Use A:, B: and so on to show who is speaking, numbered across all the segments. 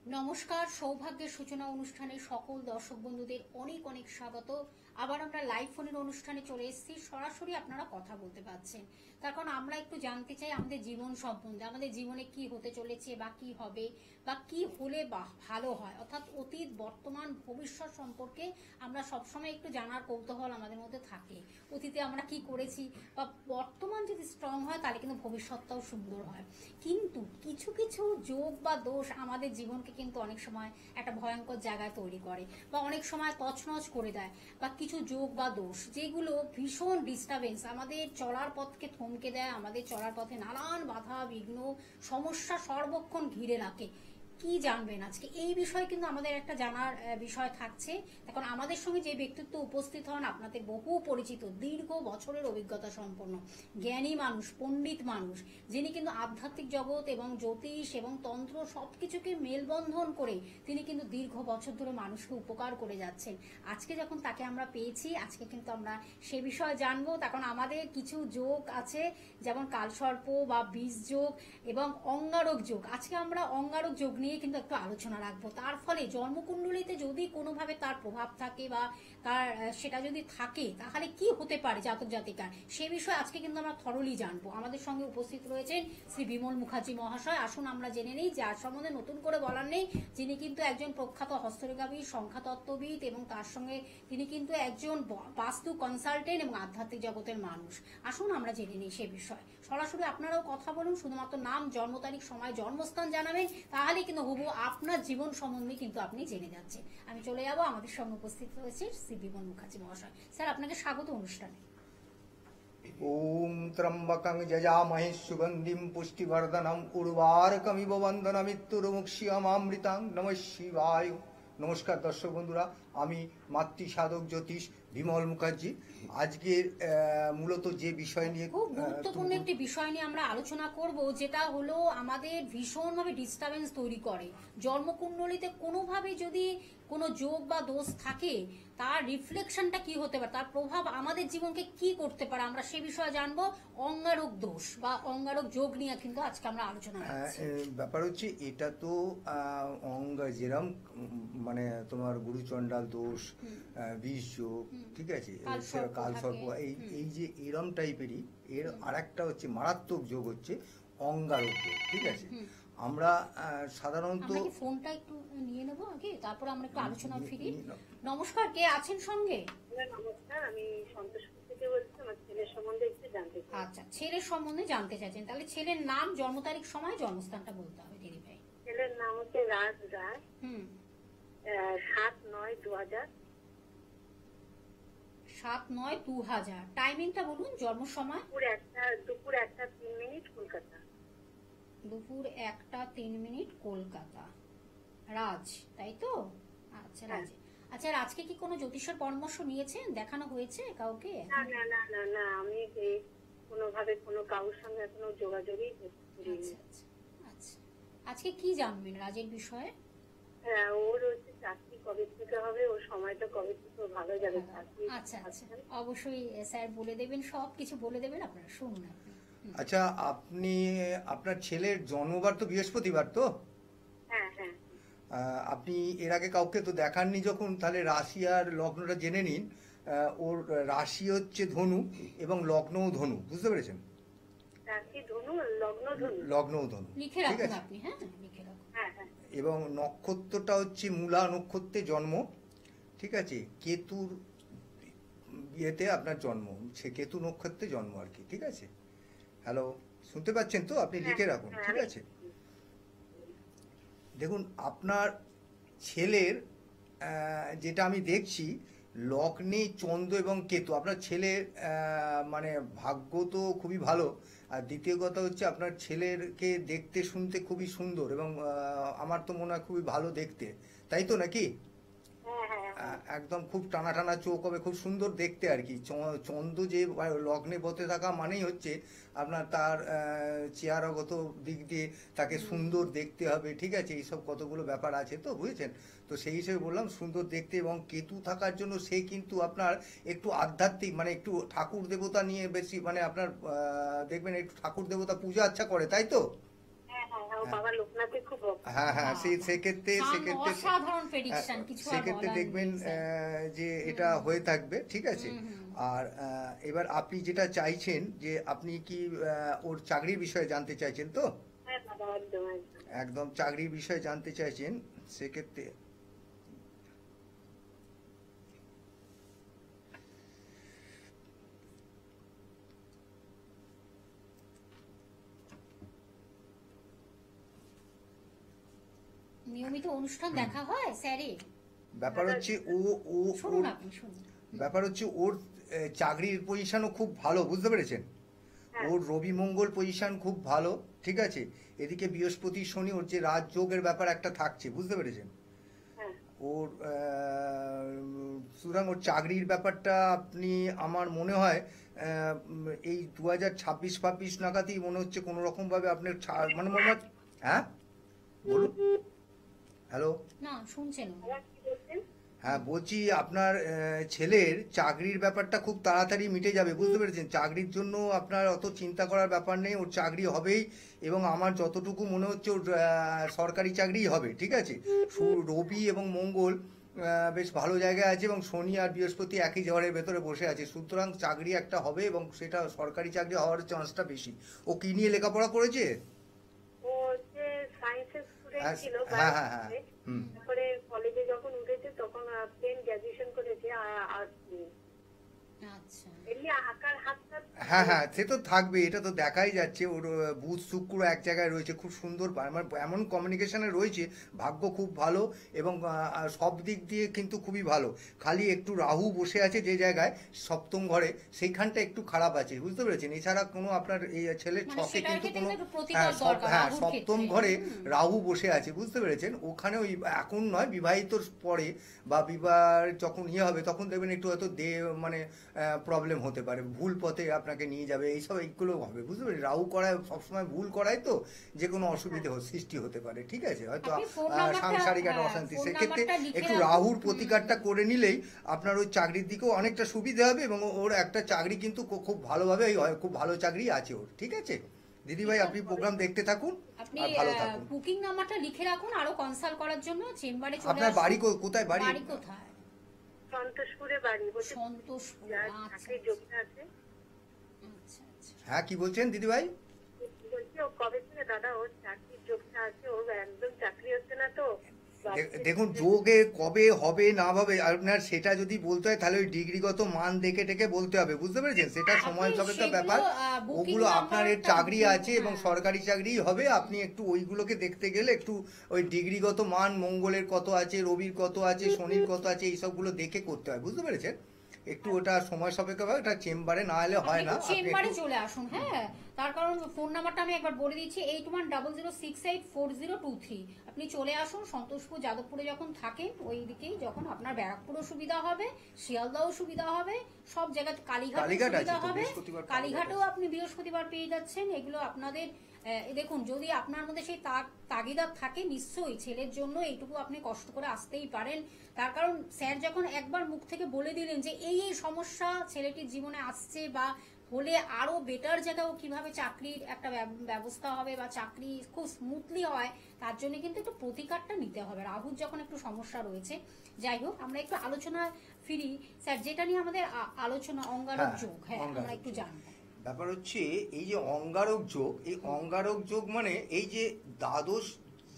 A: নমস্কার, সৌভাগ্যের সূচনা অনুষ্ঠানে সকল দর্শক বন্ধুদের অনেক অনেক স্বাগত। আবার আমরা লাইভ ফোনের অনুষ্ঠানে চলে এসেছি, সরাসরি আপনারা কথা বলতে পারছেন। তার কারণ আমরা একটু জানতে চাই আমাদের জীবন সম্বন্ধে, আমাদের জীবনে কি হতে চলেছে বা কি হবে বা কি হলে বা ভালো হয়, অর্থাৎ অতীত, বর্তমান, ভবিষ্যৎ সম্পর্কে আমরা সবসময় একটু জানার কৌতূহল আমাদের মধ্যে থাকে। অতীতে আমরা কি করেছি বা বর্তমান যদি স্ট্রং হয় তাহলে কিন্তু ভবিষ্যৎটাও সুন্দর হয়। কিন্তু কিছু কিছু যোগ বা দোষ আমাদের জীবনকে কিন্তু অনেক সময় একটা ভয়ঙ্কর জায়গায় তৈরি করে বা অনেক সময় তছনছ করে দেয়। বা কিছু যোগ বা দোষ যেগুলো ভীষণ ডিস্টারবেন্স, আমাদের চলার পথকে থমকে দেয়, আমাদের চলার পথে নানান বাধা বিঘ্ন সমস্যা সর্বক্ষণ ঘিরে রাখে। কি জানবেন আজকে এই বিষয়ে কিন্তু আমাদের একটা জানার বিষয় থাকছে। এখন আমাদের সঙ্গে যে ব্যক্তিত্ব উপস্থিত হন আপনাদের বহু পরিচিত, দীর্ঘ বছরের অভিজ্ঞতা সম্পন্ন জ্ঞানী মানুষ, পণ্ডিত মানুষ, যিনি কিন্তু আধ্যাত্মিক জগৎ এবং জ্যোতিষ এবং তন্ত্র সবকিছুকে মেলবন্ধন করে তিনি কিন্তু দীর্ঘ বছর ধরে মানুষকে উপকার করে যাচ্ছেন। আজকে যখন তাকে আমরা পেয়েছি, আজকে কিন্তু আমরা সে বিষয়ে জানবো। তখন আমাদের কিছু যোগ আছে, যেমন কালসর্প বা বীজ যোগ এবং অঙ্গারক যোগ। আজকে আমরা অঙ্গারক যোগ নিয়ে কিন্তু একটু আলোচনা রাখবো। তার ফলে জন্মকুণ্ডলিতে যদি কোনোভাবে তার প্রভাব থাকে বা তার সেটা যদি থাকে তাহলে কি হতে পারে জাতক জাতিকার, সে বিষয়ে আজকে কিন্তু আমরা থরলি জানবো। আমাদের সঙ্গে উপস্থিত রয়েছেন শ্রী বিমল মুখার্জি মহাশয়। আসুন আমরা জেনে নিই, যার সম্বন্ধে নতুন করে বলার নেই, যিনি কিন্তু একজন প্রখ্যাত হস্তরেখাবিদ, সংখ্যাতত্ত্ববিদ এবং তার সঙ্গে তিনি কিন্তু একজন বাস্তু কনসালটেন্ট এবং আধ্যাত্মিক জগতের মানুষ। আসুন আমরা জেনে নিই সে বিষয়। সরাসরি আপনারাও কথা বলুন, শুধুমাত্র নাম, জন্ম তারিখ, সময়, জন্মস্থান জানাবেন, তাহলে কিন্তু হুবহু আপনার জীবন সম্বন্ধে কিন্তু আপনি জেনে যাচ্ছেন। আমি চলে যাব, আমাদের সঙ্গে উপস্থিত রয়েছে শ্রী বিমল মুখার্জি মহাশয়। স্যার, আপনাকে স্বাগত অনুষ্ঠানে।
B: ওম ত্রম্বকং যজামহে সুগন্ধিম পুষ্টিবর্ধনম উর্বারকমিব বন্দনামৃত্যুর্মুক্ষীয়মামৃতাং নমঃ শিবায়। নমস্কার দর্শক বন্ধুরা, আমি মাতৃ সাধক জ্যোতিষ বিমল মুখার্জি। আজকের মূলত যে বিষয় নিয়ে
A: খুব গুরুত্বপূর্ণ একটি বিষয় নিয়ে আমরা আলোচনা করব, যেটা হলো আমাদের ভীষণভাবে ডিস্টারবেন্স তৈরি করে। জন্মকুণ্ডলিতে কোনোভাবে যদি কোনো যোগ বা দোষ থাকে, তার রিফ্লেকশনটা কি হতে পারে, তার প্রভাব আমাদের জীবনকে কি করতে পারে, আমরা সে বিষয়ে জানবো। অঙ্গারক দোষ বা অঙ্গারক যোগ নিয়ে কিন্তু আজকে আমরা আলোচনা করছি।
B: ব্যাপার হচ্ছে এটা তো অঙ্গ যেরম মানে তোমার গুরুচণ্ডাল দোষ, বীজ যোগ, ঠিক আছে, কালসর্প, এই এই যে এরম টাইপেরই এর আরেকটা হচ্ছে মারাত্মক যোগ হচ্ছে অঙ্গারক যোগ, ঠিক আছে। আমরা সাধারণত
A: ফোনটা একটু নিয়ে নেবো আগে, তারপর আমরা একটু আলোচনা ফিরি। নমস্কার, কে আছেন সঙ্গে?
C: নমস্কার, আমি সন্তোষপুর থেকে বলছি। আমার ছেলের সম্বন্ধে একটু জানতে চাই।
A: আচ্ছা, ছেলের সম্বন্ধে জানতে চাইছেন, তাহলে ছেলের নাম, জন্ম তারিখ, সময়, জন্মস্থানটা বলতে হবে দিদি ভাই।
C: ছেলের নাম হচ্ছে রাজ রায়। 7/9/2000।
A: 7/9/2000। টাইমিংটা বলুন, জন্ম সময়।
C: দুপুর 1টা 3 মিনিট, কলকাতা।
A: দুপুর 1টা 3 মিনিট, কলকাতা। রাজ, তাই তো? আচ্ছা, রাজ। আচ্ছা, আজকে কি কোনো জ্যোতিষের পরামর্শ নিয়েছেন, দেখানো হয়েছে কাউকে?
C: না না না না না, আমি কোনোভাবে কোনো কারোর সঙ্গে এখনো যোগাযোগই করিনি।
A: আচ্ছা আচ্ছা। আজকে কি জানবেন রাজের বিষয়ে?
C: হ্যাঁ, ওর হচ্ছে চাকরি কবে থেকে হবে, ওর সময়টা কবে থেকে ভালো যাবে।
A: আচ্ছা আচ্ছা, অবশ্যই স্যার বলে দেবেন, সব কিছু বলে দেবেন, আপনারা শুনুন আপনি।
B: আচ্ছা, আপনি আপনার ছেলের জন্মবার তো বৃহস্পতিবার তো?
C: হ্যাঁ হ্যাঁ।
B: আপনি এর আগে কাউকে তো দেখাননি, যখন তাহলে রাশি আর লগ্নটা জেনে নিন। ওর রাশি হচ্ছে ধনু এবং লগ্নও ধনু, বুঝতে পেরেছেন?
C: রাশি ধনু, লগ্ন ধনু।
B: লগ্নও ধনু,
A: লিখে
B: ঠিক
A: রাখুন
B: আছে।
A: আপনি। হ্যাঁ, লিখে রাখুন।
C: হ্যাঁ হ্যাঁ।
B: এবং নক্ষত্রটা হচ্ছে মূলা নক্ষত্রে জন্ম, ঠিক আছে। কেতুর বিয়েতে আপনার জন্ম, সে কেতু নক্ষত্রে জন্ম আর কি, ঠিক আছে। হ্যালো, শুনতে পাচ্ছেন তো? আপনি লিখে রাখুন, ঠিক আছে। দেখুন, আপনার ছেলের যেটা আমি দেখছি, লগ্নে চন্দ্র এবং কেতু, আপনার ছেলের মানে ভাগ্য তো খুবই ভালো। আর দ্বিতীয় কথা হচ্ছে আপনার ছেলেরকে দেখতে শুনতে খুবই সুন্দর এবং আমার তো মনে হয় খুবই ভালো দেখতে, তাই তো নাকি? একদম খুব টানা টানা চোখ হবে, খুব সুন্দর দেখতে আর কি। চন্দ্র যে লগ্নে বসে থাকা মানেই হচ্ছে আপনার তার চেহারাগত দিক দিয়ে তাকে সুন্দর দেখতে হবে, ঠিক আছে। এইসব কতগুলো ব্যাপার আছে তো, বুঝেছেন তো, সেই হিসেবে বললাম সুন্দর দেখতে। এবং কেতু থাকার জন্য সে কিন্তু আপনার একটু আধ্যাত্মিক, মানে একটু ঠাকুর দেবতা নিয়ে বেশি, মানে আপনার দেখবেন একটু ঠাকুর দেবতা পূজা আচ্ছা করে, তাই তো?
C: বাবা লোকনাথে খুব ভক্ত।
B: হ্যাঁ হ্যাঁ সেক্ষেত্রে
A: অসাধারণ প্রেডিকশন, কিছু আর
B: সেক্ষেত্রে
A: বলার
B: দেখবেন
A: নেই, স্যার।
B: যে এটা হয়ে থাকবে, ঠিক আছে। আর এবার আপনি যেটা চাইছেন যে আপনি কি ওর চাকরির বিষয়ে জানতে চাইছেন তো?
C: হ্যাঁ বাবা, একদম একদম।
B: একদম চাকরির বিষয়ে জানতে চাইছেন, সেক্ষেত্রে
A: নিয়মিত অনুষ্ঠান দেখা হয় স্যারের?
B: ব্যাপার হচ্ছে
A: শুনুন আপনি, শুনুন।
B: ব্যাপার হচ্ছে ওর চাকরির পজিশনও খুব ভালো, বুঝতে পেরেছেন? ওর রবি মঙ্গল পজিশন খুব ভালো, ঠিক আছে। এদিকে বৃহস্পতি শনি, ওর যে রাজযোগের ব্যাপার একটা থাকছে, বুঝতে পেরেছেন?
C: হ্যাঁ
B: ওর সুতরাং ওর চাকরির ব্যাপারটা আপনি, আমার মনে হয় এই 2026-26 নাগাদই মনে হচ্ছে কোনো রকম ভাবে আপনার মানে মনে হয়। হ্যাঁ বলুন। হ্যালো।
A: না, শুনছেন?
C: বাবা কি বলছেন?
B: হ্যাঁ বলছি আপনার ছেলের চাকরির ব্যাপারটা খুব তাড়াতাড়ি মিটে যাবে, বুঝতে পেরেছেন? চাকরির জন্য আপনার অত চিন্তা করার ব্যাপার নেই, ওর চাকরি হবেই। এবং আমার যতটুকু মনে হচ্ছে ওর সরকারি চাকরিই হবে, ঠিক আছে। রবি এবং মঙ্গল বেশ ভালো জায়গায় আছে, এবং শনি আর বৃহস্পতি একই ঘরের ভেতরে বসে আছে, সুতরাং চাকরি একটা হবে এবং সেটা সরকারি চাকরি হওয়ার চান্সটা বেশি। ও কি নিয়ে লেখাপড়া করেছে?
C: ও হচ্ছে সায়েন্সের স্টুডেন্ট ছিল
B: হ্যাঁ হ্যাঁ হ্যাঁ। হুম।
C: তারপরে কলেজে যখন উঠেছে তখন প্লেন গ্রাজুয়েশন করেছে আর্টস নিয়ে।
A: আচ্ছা।
C: এমনি আঁকার হাতটা
B: হ্যাঁ হ্যাঁ, সে তো থাকবে, এটা তো দেখাই যাচ্ছে। ওর বুধ শুক্র এক জায়গায় রয়েছে, খুব সুন্দর, আমার এমন কমিউনিকেশনে রয়েছে, ভাগ্য খুব ভালো। এবং সব দিক দিয়ে কিন্তু খুবই ভালো। খালি একটু রাহু বসে আছে যে জায়গায়, সপ্তম ঘরে, সেইখানটা একটু খারাপ আছে, বুঝতে পেরেছেন? এছাড়া কোনো আপনার এই ছেলের
A: মানে
B: ছকে
A: সেটার
B: কিন্তু
A: ক্ষেত্রে
B: কোনো,
A: কিন্তু একটু প্রতিকার দরকার,
B: হ্যাঁ
A: রাহুর
B: সপ্তম
A: ক্ষেত্রে।
B: ঘরে রাহু বসে আছে, বুঝতে পেরেছেন? ওখানে ওই এখন নয়, বিবাহিতর পরে বা বিবাহ যখন হবে তখন দেখবেন একটু হয়তো মানে প্রবলেম হতে পারে, ভুল পথে আপনাকে নিয়ে যাবে, এইসব এইগুলো হবে, বুঝতে পারি। রাহু করায় সবসময় ভুল করায় তো যে কোনো অসুবিধে সৃষ্টি হতে পারে, ঠিক আছে। হয়তো
A: আপনি ফোন নাম্বারটা,
B: সাংসারিক একটা
A: হ্যাঁ,
B: অশান্তি,
A: ফোন
B: সেক্ষেত্রে
A: নাম্বারটা লিখে
B: একটু
A: রাখুন।
B: রাহুর প্রতিকারটা করে নিলেই আপনার ওই চাকরির দিকেও অনেকটা সুবিধা হবে। এবং ওর একটা চাকরি কিন্তু খুব ভালোভাবে খুব ভালো চাকরি আছে ওর, ঠিক আছে। দিদিভাই আপনি প্রোগ্রাম দেখতে থাকুন
A: আপনি
B: আর ভালো থাকুন।
A: বুকিং নাম্বারটা লিখে রাখুন, আরো কনসাল্ট করার জন্য চেম্বারে চলে
B: আপনার
A: আসুন।
B: বাড়ি কোথায়?
A: বাড়ি কোথায়?
C: সন্তোষপুরে বাড়ি, বলছে
A: সন্তোষপুর।
C: যার
A: আচ্ছা
C: চাকরির যোগ্যতা আছে।
A: আচ্ছা আচ্ছা।
B: হ্যাঁ কি বলছেন দিদিভাই?
C: বলছি ও কবে থেকে দাদা ওর চাকরির যোগ্যতা আছে, ওর একদম চাকরি হচ্ছে না তো।
B: দেখুন, যোগে কবে হবে না হবে আপনার সেটা যদি বলতে হয় তাহলে ওই ডিগ্রিগত মান দেখে টেকে বলতে হবে, বুঝতে পেরেছেন? সেটা সময় সাপেক্ষ
A: সেগুলো,
B: ব্যাপার।
A: booking
B: ওগুলো আপনার এর
A: নাম্বারটা
B: চাকরি
A: বুক,
B: আছে এবং
A: হ্যাঁ।
B: সরকারি চাকরি হবে, আপনি একটু ওইগুলোকে দেখতে গেলে একটু ওই ডিগ্রিগত মান, মঙ্গলের কত আছে, রবির কত আছে, শনির কত আছে, এইসবগুলো দেখে করতে হয়, বুঝতে পেরেছেন? একটু ওটা সময় সাপেক্ষ ব্যাপার, এটা চেম্বারে না এলে হয় না। আপনি
A: চেম্বারে
B: একটু
A: চলে আসুন, হ্যাঁ। তার কারণ ফোন নাম্বারটা আমি একবার বলে দিচ্ছি, 8100684023। আপনি চলে আসুন সন্তোষপুর, যাদবপুরে যখন থাকেন ওই দিকেই, যখন আপনার ব্যারাকপুরও সুবিধা হবে, শিয়ালদাও সুবিধা হবে, সব জায়গায়, কালীঘাট
B: কালীঘাট আছে
A: সুবিধা
B: তো,
A: হবে,
B: বৃহস্পতিবার
A: কালীঘাটেও আপনি বৃহস্পতিবার পেয়ে যাচ্ছেন। এগুলো আপনাদের দেখুন, যদি আপনার মধ্যে সেই তাগিদা থাকে, নিশ্চয়ই ছেলের জন্য এইটুকু আপনি কষ্ট করে আসতেই পারেন। তার কারণ স্যার যখন একবার মুখ থেকে বলে দিলেন যে এই এই সমস্যা ছেলেটির জীবনে আসছে, বা হলে আরো বেটার জায়গাও কিভাবে চাকরির একটা ব্যবস্থা হবে বা চাকরি খুব স্মুথলি হয়, তার জন্য কিন্তু একটু প্রতিকারটা নিতে হবে। রাহুর যখন একটু সমস্যা রয়েছে, যাই হোক আমরা একটু আলোচনায় ফিরি। স্যার, যেটা নিয়ে আমাদের আলোচনা, অঙ্গারক যোগ, হ্যাঁ আমরা একটু জানবো।
B: ব্যাপার হচ্ছে এই যে অঙ্গারক যোগ, এই অঙ্গারক যোগ মানে এই যে দ্বাদশ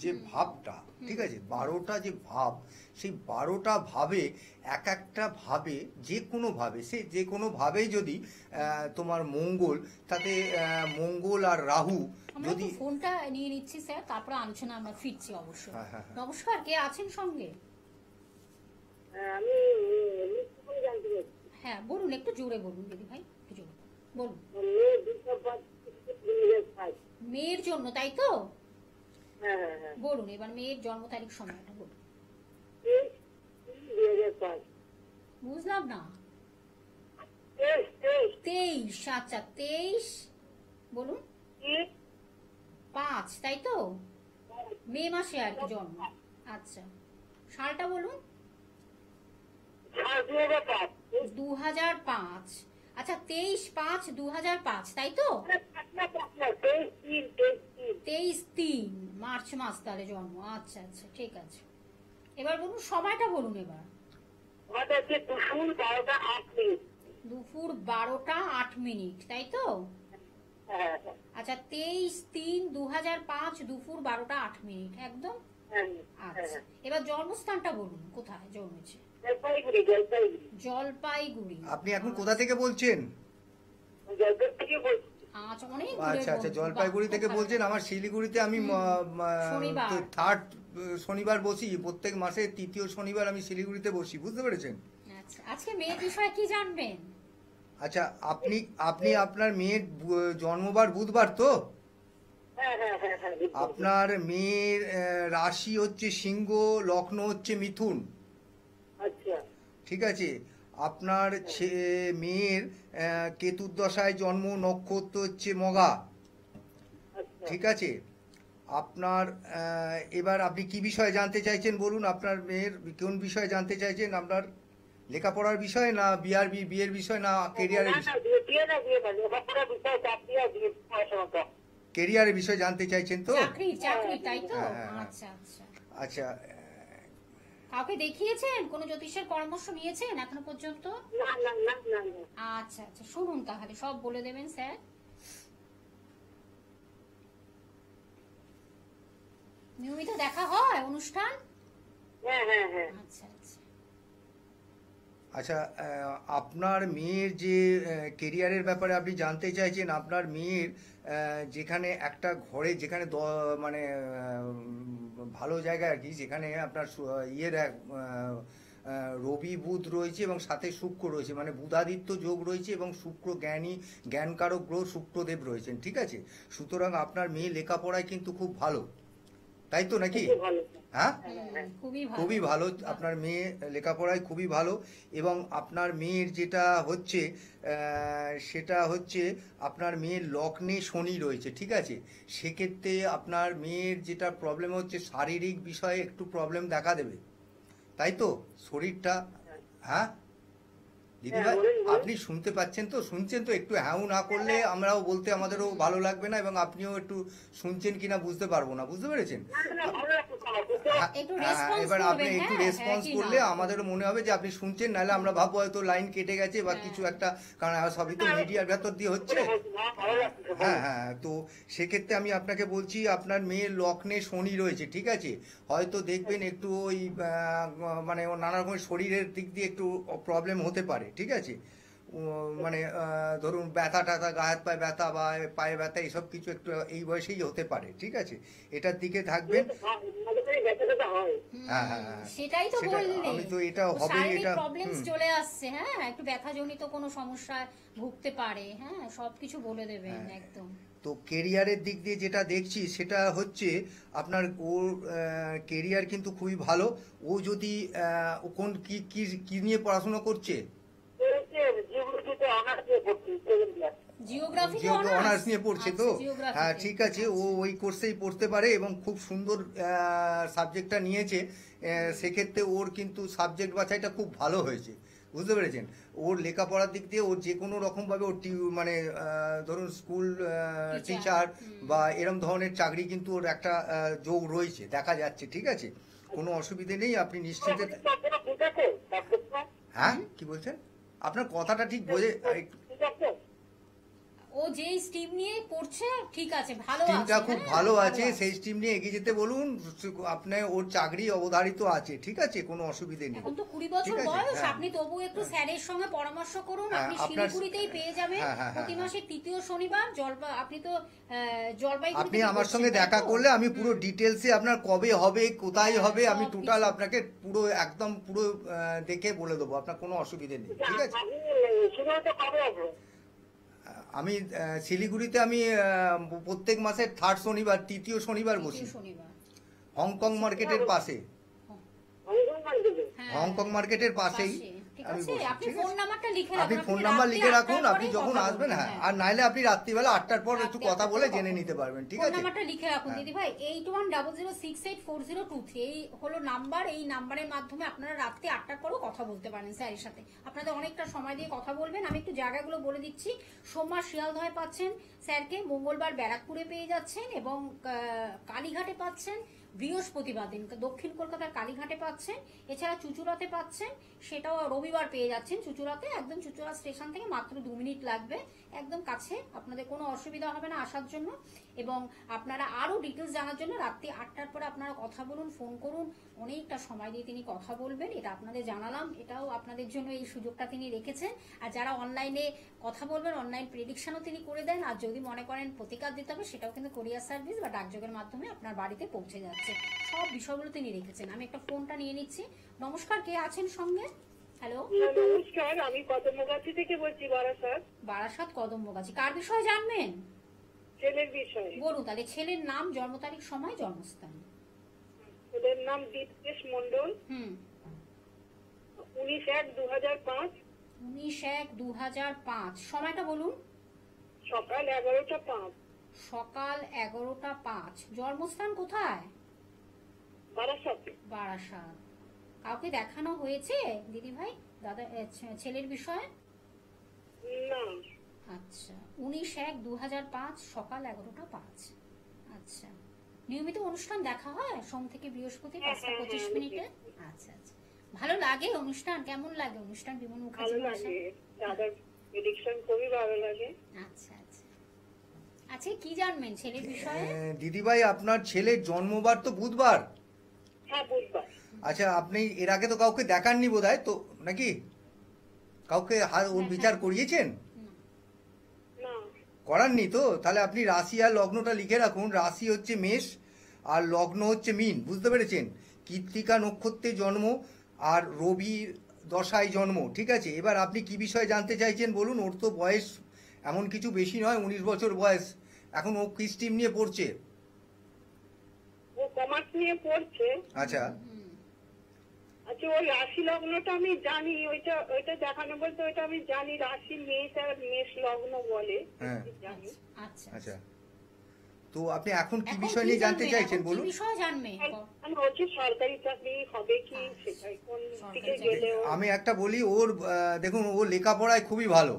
B: যে ভাবটা, ঠিক আছে, 12টা যে ভাব, সেই 12টা ভাবে এক একটা ভাবে যে কোনো ভাবে, সে যে কোনো ভাবেই যদি তোমার মঙ্গল, তাতে মঙ্গল আর রাহু
A: আমরা
B: যদি,
A: একটু ফোনটা নিয়ে নিচ্ছি স্যার, তারপরে আলোচনা আমরা ফিরছি অবশ্যই।
B: হ্যাঁ, হ্যাঁ, হ্যাঁ।
A: নমস্কার, কে আছেন সঙ্গে?
C: আমি মৃত্যু জানতে চাচ্ছি।
A: হ্যাঁ বলুন, একটু জোরে বলুন দিদি ভাই, একটু জোরে বলুন।
C: মেয়ে 2005।
A: মেয়ের জন্য, তাই তো?
C: হ্যাঁ হ্যাঁ হ্যাঁ।
A: বলুন এবার মেয়ের জন্ম তারিখ, সময়টা বলুন।
C: 2005।
A: বুঝলাম না। 23। আচ্ছা 23, বলুন 5, তাই তো? মে মাসে আর কি জন্ম। আচ্ছা, সালটা বলুন। 2005। আচ্ছা 23/5/2005, তাই তো? 23/3, মার্চ মাস তাহলে জন্ম। আচ্ছা আচ্ছা, ঠিক আছে। এবার বলুন সময়টা বলুন এবার।
C: ওটা হচ্ছে দুপুর 12টা 8 মিনিট।
A: দুপুর 12টা 8 মিনিট, তাই তো?
C: হ্যাঁ
A: আচ্ছা, 23/3/2005 দুপুর 12টা 8 মিনিট, একদম।
C: হ্যাঁ
A: আচ্ছা, এবার জন্মস্থানটা বলুন, কোথায় জন্মেছে?
C: জলপাইগুড়ি জলপাইগুড়ি
A: জলপাইগুড়ি।
B: আপনি এখন কোথা থেকে বলছেন?
C: জলপাইগুড়ি থেকে বলছি।
A: আচ্ছা, অনেক
B: আচ্ছা আচ্ছা, জলপাইগুড়ি থেকে বলছেন। আমার শিলিগুড়িতে আমি
A: শনিবার।
B: থার্ড শনিবার বসি, প্রত্যেক মাসে তৃতীয় শনিবার আমি শিলিগুড়িতে বসি, বুঝতে পেরেছেন?
A: আচ্ছা, আজকে মেয়ের বিষয়ে কি জানবেন?
B: আচ্ছা, আপনি আপনি আপনার মেয়ের জন্মবার বুধবার তো?
C: হ্যাঁ হ্যাঁ হ্যাঁ হ্যাঁ
B: আপনার মেয়ের রাশি হচ্ছে সিংহ, লগ্ন হচ্ছে মিথুন,
C: আচ্ছা
B: ঠিক আছে? আপনার মেয়ের কেতুর দশায় জন্ম, নক্ষত্র হচ্ছে মঘা,
C: আচ্ছা।
B: ঠিক আছে? আপনার এবার আপনি কি বিষয়ে জানতে চাইছেন বলুন? আপনার মেয়ের কোন বিষয়ে জানতে চাইছেন? আপনার লেখাপড়ার বিষয়, না বিয়ের বিষয়, না কেরিয়ারের
C: না
B: বিষয়?
C: না বিয়ে না বিয়ে না লেখাপড়ার বিষয় চাকরি আর বিয়ে পড়াশোনাটা।
B: কেরিয়ারের বিষয়ে জানতে চাইছেন তো?
A: চাকরি, তাই তো?
B: হ্যাঁ, হ্যাঁ, হ্যাঁ।
A: আচ্ছা আচ্ছা।
B: আচ্ছা,
A: কাউকে দেখিয়েছেন, কোনো জ্যোতিষের পরামর্শ নিয়েছেন এখনো পর্যন্ত?
C: না না না না না।
A: আচ্ছা আচ্ছা, শুনুন তাহলে, সব বলে দেবেন স্যার। নিয়মিত দেখা হয় অনুষ্ঠান?
C: হ্যাঁ হ্যাঁ হ্যাঁ
A: আচ্ছা আচ্ছা।
B: আচ্ছা, আপনার মেয়ের যে কেরিয়ারের ব্যাপারে আপনি জানতে চাইছেন, আপনার মেয়ের যেখানে একটা ঘরে, যেখানে মানে ভালো জায়গায় আর কি, যেখানে আপনার ইয়ের রবি বুধ রয়েছে এবং সাথে শুক্র রয়েছে, মানে বুধাদিত্য যোগ রয়েছে এবং শুক্র জ্ঞানকারক গ্রহ শুক্রদেব রয়েছেন, ঠিক আছে? সুতরাং আপনার মেয়ে লেখাপড়ায় কিন্তু খুব ভালো, তাই তো নাকি?
C: খুব ভালো।
B: হ্যাঁ,
A: খুবই ভালো।
B: খুবই ভালো। আপনার মেয়ে লেখাপড়ায় খুবই ভালো। এবং আপনার মেয়ের যেটা হচ্ছে সেটা হচ্ছে আপনার মেয়ের লগ্নে শনি রয়েছে, ঠিক আছে? সেক্ষেত্রে আপনার মেয়ের যেটা প্রবলেম হচ্ছে, শারীরিক বিষয়ে একটু প্রবলেম দেখা দেবে, তাই তো? শরীরটা, হ্যাঁ দিদিভাই,
C: হ্যাঁ, বলুন, বলুন।
B: আপনি শুনতে পাচ্ছেন তো? শুনছেন তো? একটু হ্যাঁ না করলে আমরাও বলতে আমাদেরও ভালো লাগবে না, এবং আপনিও একটু শুনছেন কিনা বুঝতে পারবো না, বুঝতে পেরেছেন?
C: না না ভালো লাগছে আমার, কিন্তু
A: একটু
B: হ্যাঁ,
A: response
B: এবার আপনি
A: করবেন,
B: একটু
A: হ্যাঁ,
B: রেসপন্স
A: হ্যাঁ কি
B: করলে
A: না?
B: আমাদেরও মনে হবে যে আপনি শুনছেন, নাহলে আমরা ভাববো হয়তো লাইন কেটে গেছে বা কিছু একটা, কারণ সবই তো মিডিয়ার ভেতর দিয়ে হচ্ছে।
C: ভালো লাগছে।
B: হ্যাঁ হ্যাঁ, তো সেক্ষেত্রে আমি আপনাকে বলছি, আপনার মেয়ের লগ্নে শনি রয়েছে, ঠিক আছে? হয়তো দেখবেন একটু ওই মানে ওর নানা রকমের শরীরের দিক দিয়ে একটু প্রবলেম হতে পারে, ঠিক আছে? মানে ধরুন ব্যথা ট্যাথা, গায়ে হাত পায়ে ব্যথা বা পায়ে ব্যথা, এসব কিছু একটু এই বয়সেই হতে পারে, ঠিক আছে? এটার দিকে থাকবেন।
C: মাঝে মাঝে ব্যথা ব্যথা হয়।
B: হ্যাঁ হ্যাঁ হ্যাঁ,
A: সেটাই তো
B: সেটা
A: বললেন।
B: আমি তো এটা
A: ও
B: হবে
A: শারীরিক
B: এটা
A: প্রবলেমস চলে আসছে, হ্যাঁ, একটু ব্যথাজনিত কোনো সমস্যায় ভুগতে পারে, হ্যাঁ, সবকিছু বলে দেবেন একদম।
B: তো কেরিয়ারের দিক দিয়ে যেটা দেখছি সেটা হচ্ছে আপনার ওর কেরিয়ার কিন্তু খুবই ভালো। ও যদি ও কোন কি কি কি নিয়ে পড়াশোনা করছে?
C: জিওগ্রাফিতে অনার্স নিয়ে পড়ছি, সেকেন্ড ক্লাস।
A: জিওগ্রাফি
B: অনার্স নিয়ে পড়ছে তো? হ্যাঁ, ঠিক আছে, ও ওই কোর্সেই পড়তে পারে এবং খুব সুন্দর সাবজেক্টটা নিয়েছে। সেক্ষেত্রে ওর কিন্তু সাবজেক্ট বাছাইটা খুব ভালো হয়েছে, বুঝতে পেরেছেন? ওর লেখাপড়ার দিক দিয়ে ওর যে কোনো রকমভাবে ওর মানে ধরুন স্কুল টিচার বা এরম ধরনের চাকরি কিন্তু ওর একটা যোগ রয়েছে, দেখা যাচ্ছে, ঠিক আছে? কোনো অসুবিধে নেই, আপনি নিশ্চিন্তে।
C: ঠিক আছে সাবজেক্টটা
B: হ্যাঁ, কি বলছেন? আপনার কথাটা ঠিক বোঝে,
C: ঠিক আছে।
A: ও যেই স্ট্রিম নিয়ে পড়ছে ঠিক আছে, ভালো আছে,
B: স্ট্রিমটা খুব
A: হ্যাঁ,
B: ভালো আছে, সেই স্ট্রিম নিয়ে এগিয়ে যেতে বলুন। আপনার ওর চাকরি অবধারিত আছে, ঠিক আছে? কোনো অসুবিধে নেই।
A: এখন তো 20 বছর
B: ঠিক আছে,
A: বয়স,
B: হ্যাঁ।
A: আপনি তবু একটু স্যারের সঙ্গে পরামর্শ করুন।
B: হ্যাঁ,
A: আপনি
B: আপনার-
A: শিলিগুড়িতেই পেয়ে যাবেন
B: হ্যাঁ, হ্যাঁ,
A: প্রতি
B: হ্যাঁ,
A: মাসের তৃতীয় শনিবার। আপনি তো জলপাইগুড়ি
B: আপনি
A: থেকে
B: আমার
A: করছেন,
B: সঙ্গে
A: তাই
B: দেখা
A: তো?
B: করলে আমি পুরো ডিটেলসে আপনার কবে হবে, কোথায়
A: হ্যাঁ,
B: হবে, আমি
A: সব
B: টোটাল
A: কিছু।
B: আপনাকে পুরো একদম পুরো দেখে বলে দেবো, আপনার কোনো অসুবিধে নেই, ঠিক আছে?
C: আমি শিলিগুড়িতে কবে আসবো?
B: আমি শিলিগুড়িতে আমি প্রত্যেক মাসের থার্ড শনিবার, তৃতীয় শনিবার বসি,
A: তৃতীয় শনিবার।
B: হংকং মার্কেটের পাশে।
C: হংকং মার্কেটে?
A: হ্যাঁ,
B: হংকং মার্কেটের পাশেই।
A: পাশে, ঠিক
B: আমি
A: আছে
B: বসবো,
A: আপনি
B: ঠিক
A: ফোন
B: আছে?
A: নাম্বারটা লিখে
B: আপনি
A: রাখুন
B: ফোন নাম্বার
A: রাত্রি
B: লিখে
A: 8টার
B: রাখুন, আপনি
A: পরেই
B: যখন
A: কথা
B: আসবেন,
A: বলবেন,
B: হ্যাঁ, আর নাইলে আপনি রাত্রিবেলা 8টার পর একটু
A: রাত্রি
B: কথা
A: 8টার
B: বলে
A: পরে
B: জেনে
A: কথা
B: নিতে
A: বলবেন।
B: পারবেন, ঠিক
A: ফোন
B: আছে?
A: নাম্বারটা লিখে রাখুন
B: হ্যাঁ।
A: দিদি ভাই 8100684023 এই হলো নাম্বার। এই নাম্বারের মাধ্যমে আপনারা রাত্রি 8টার পরেও কথা বলতে পারেন স্যারের সাথে। আপনাদের অনেকটা সময় দিয়ে কথা বলবেন। আমি একটু জায়গাগুলো বলে দিচ্ছি। সোমবার শিয়ালদহে পাচ্ছেন স্যারকে, মঙ্গলবার ব্যারাকপুরে পেয়ে যাচ্ছেন এবং কালীঘাটে পাচ্ছেন, বৃহস্পতিবার দিন দক্ষিণ কলকাতার কালীঘাটে পাচ্ছেন, এছাড়া চুচুড়াতে পাচ্ছেন, সেটাও রবিবার পেয়ে যাচ্ছেন চুচুড়াতে। একদম চুচুড়া স্টেশন থেকে মাত্র 2 মিনিট লাগবে, একদম কাছে, আপনাদের কোনো অসুবিধা হবে না আসার জন্য। এবং আপনারা আরো ডিটেলস জানার জন্য রাত্রি 8টার পরে আপনারা কথা বলুন, ফোন করুন, অনেকটা সময় দিয়ে তিনি কথা বলবেন, এটা আপনাদের জানালাম। এটাও আপনাদের জন্য এই সুযোগটা তিনি রেখেছেন। আর যারা অনলাইনে কথা বলবেন, অনলাইন প্রেডিকশনও তিনি করে দেন। আর যদি মনে করেন প্রতিকার দিতে হবে, সেটাও কিন্তু কোরিয়ার সার্ভিস বা ডাকযোগের মাধ্যমে আপনার বাড়িতে পৌঁছে যাচ্ছে। সব বিষয়গুলো তিনি রেখেছেন। আমি একটা ফোনটা নিয়ে নিচ্ছি। নমস্কার, কে আছেন সঙ্গে? হ্যালো,
C: নমস্কার, আমি কদমগাছি থেকে বলছি, বারাসাত।
A: বারাসাত কদম্বগাছি। কার বিষয়ে জানবেন
C: ছেলের বিষয়ে।
A: বলুন তাহলে। ছেলের নাম, জন্ম তারিখ, সময়, জন্মস্থান।
C: ওদের নাম দীপকেশ মন্ডল,
A: হুম
C: 19/1/2005,
A: 19/1/2005। সময়টা বলুন।
C: সকাল 11টা 5।
A: সকাল 11টা 5। জন্মস্থান কোথায়?
C: বারাসাতে।
A: বারাসাত। কাউকে দেখানো হয়েছে দিদি ভাই দাদা ছেলের বিষয়ে?
C: না।
A: আচ্ছা, 19/1/2005, সকাল 11টা 5। আচ্ছা, নিয়মিত অনুষ্ঠান দেখা হয় সোম থেকে বৃহস্পতি
C: হ্যাঁ,
A: 5টা 25
C: হ্যাঁ,
A: মিনিটে? আচ্ছা আচ্ছা, ভালো লাগে অনুষ্ঠান? কেমন লাগে অনুষ্ঠান বিমল
C: ভালো
A: মুখার্জি
C: লাগে, দাদার প্রেডিকশন খুবই ভালো লাগে।
A: আচ্ছা আচ্ছা। আচ্ছা, কি জানবেন ছেলের বিষয়ে?
B: দিদিভাই, আপনার ছেলের জন্মবার তো বুধবার।
C: হ্যাঁ, বুধবার।
B: আচ্ছা, আপনি এর আগে তো কাউকে দেখাননি বোধহয়, তো নাকি কাউকে ওর বিচার করিয়েছেন?
C: না।
B: করাননি তো? তাহলে আপনি রাশি আর লগ্নটা লিখে রাখুন। রাশি হচ্ছে মেষ আর লগ্ন হচ্ছে মীন, বুঝতে পেরেছেন? কৃত্তিকা নক্ষত্রে জন্ম আর রবির দশায় জন্ম, ঠিক আছে? এবার আপনি কি বিষয়ে জানতে চাইছেন বলুন। ওর তো বয়স এমন কিছু বেশি নয়, 19 বছর বয়স। এখন ও কি স্ট্রিম নিয়ে পড়ছে?
C: ও কমার্স নিয়ে পড়ছে।
B: আচ্ছা,
C: আচ্ছা, ওই রাশি লগ্নটা আমি জানি, ওইটা ওইটা দেখানো বলতে ওইটা আমি জানি। রাশি মেষ আর মেষ লগ্ন বলে,
B: হ্যাঁ।
C: জানি।
A: আচ্ছা
B: আচ্ছা। তো আপনি এখন কি
A: এখন
B: বিষয়
A: কি
B: নিয়ে জানতে
A: জানবেন?
B: চাইছেন
A: এখন কি
B: বলুন।
A: বিষয় জানবেন?
C: আমি হচ্ছে সরকারি চাকরি হবে কি, সেটাই কোন দিকে গেলে
B: আমি একটা বলি, ওর দেখুন, ও লেখাপড়ায় খুবই ভালো।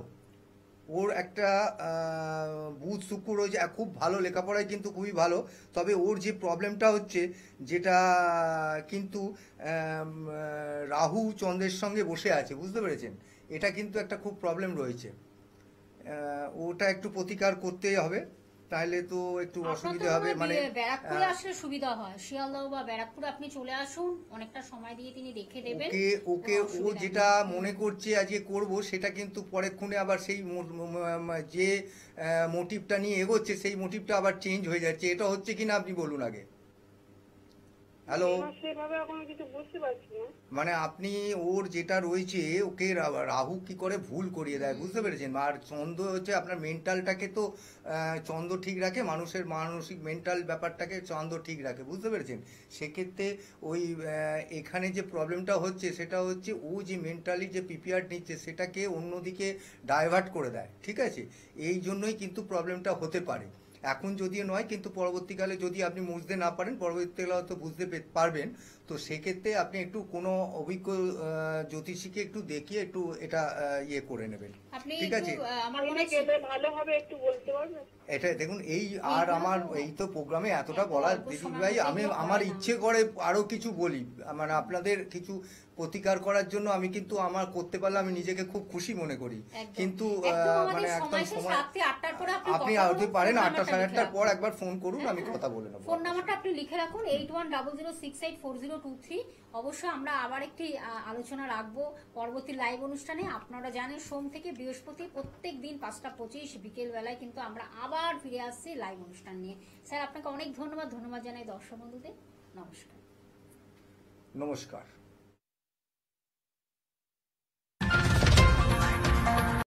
B: ওর একটা বুধ শুক্র রয়েছে, খুব ভালো লেখাপড়ায়, কিন্তু খুবই ভালো। তবে ওর যে প্রবলেমটা হচ্ছে, যেটা কিন্তু রাহু চন্দ্রের সঙ্গে বসে আছে, বুঝতে পেরেছেন? এটা কিন্তু একটা খুব প্রবলেম রয়েছে। ওটা একটু প্রতিকার করতে হবে, তাহলে তো একটু
A: আপনার তো
B: অসুবিধা হবে।
A: মনে
B: মানে
A: হয় ব্যারাকপুরে আসলে সুবিধা হয়। শিয়ালদহ বা ব্যারাকপুরে আপনি চলে আসুন, অনেকটা সময় দিয়ে তিনি দেখে দেবেন।
B: ওকে ওকে
A: কোনো
B: ও
A: অসুবিধা
B: যেটা
A: নেই।
B: মনে করছে আজকে করব, সেটা কিন্তু পরেক্ষণে আবার সেই যে মোটিভটা নিয়ে এগোচ্ছে, সেই মোটিভটা আবার চেঞ্জ হয়ে যাচ্ছে। এটা হচ্ছে কিনা আপনি বলুন আগে। হ্যালো,
C: সেভাবে এখন কিছু বুঝতে পারছি না।
B: মানে আপনি ওর যেটা রয়েছে, ওকে রাহু কি করে ভুল করিয়ে দেয়, বুঝতে পেরেছেন? আর চন্দ্র হচ্ছে আপনার মেন্টালটাকে তো চন্দ্র ঠিক রাখে, মানুষের মানসিক মেন্টাল ব্যাপারটাকে চন্দ্র ঠিক রাখে, বুঝতে পেরেছেন? সেক্ষেত্রে ওই এখানে যে প্রবলেমটা হচ্ছে, সেটা হচ্ছে ও যে মেন্টালি যে প্রিপেয়ার নিচ্ছে, সেটাকে অন্যদিকে ডাইভার্ট করে দেয়, ঠিক আছে? এই জন্যই কিন্তু প্রবলেমটা হতে পারে। এখন যদিও নয়, কিন্তু পরবর্তীকালে যদি আপনি বুঝতে না পারেন, পরবর্তীকালে হয়তো বুঝতে পারবেন। তো সেক্ষেত্রে আপনি একটু কোনো অভিজ্ঞ জ্যোতিষীকে একটু দেখিয়ে একটু এটা ইয়ে করে নেবেন,
A: আপনি
B: ঠিক আছে?
A: একটু আমার মনে
C: কোনে
A: হচ্ছে
C: গেলে ভালো হবে একটু বলতে পারবেন?
B: এটা দেখুন, এই আর আমার এই তো প্রোগ্রামে এতটা বলার
A: অল্প
B: দিদি
A: সময়ের
B: ভাই,
A: মধ্যে
B: আমি
A: এগুলো হয়
B: আমার
A: না।
B: ইচ্ছে করে আরো কিছু বলি, মানে আপনাদের কিছু প্রতিকার করার জন্য আমি কিন্তু আমার করতে পারলে আমি নিজেকে খুব খুশি মনে করি।
A: একদম।
B: কিন্তু
A: একদম আমাদের
B: মানে একদম
A: সময় শেষ,
B: সময়,
A: রাত্রি 8টার পরে
B: আপনি
A: কথা
B: আরতে
A: বলুন,
B: পারেন
A: ফোন
B: 8টা
A: নাম্বারটা
B: সাড়ে
A: লিখে
B: 8টার পর
A: রাখুন।
B: একবার ফোন করুন, আমি কথা বলে নেবো।
A: ফোন নাম্বারটা আপনি লিখে রাখুন 8100684023। অবশ্যই আমরা আবার একটি আলোচনা রাখবো পরবর্তী লাইভ অনুষ্ঠানে। আপনারা জানেন সোম থেকে বৃহস্পতি প্রত্যেক দিন 5টা 25 বিকেল বেলায় কিন্তু আমরা আবার ফিরে আসছি লাইভ অনুষ্ঠান নিয়ে। স্যার, আপনাকে অনেক ধন্যবাদ জানাই দর্শক বন্ধুদের। নমস্কার।
B: নমস্কার।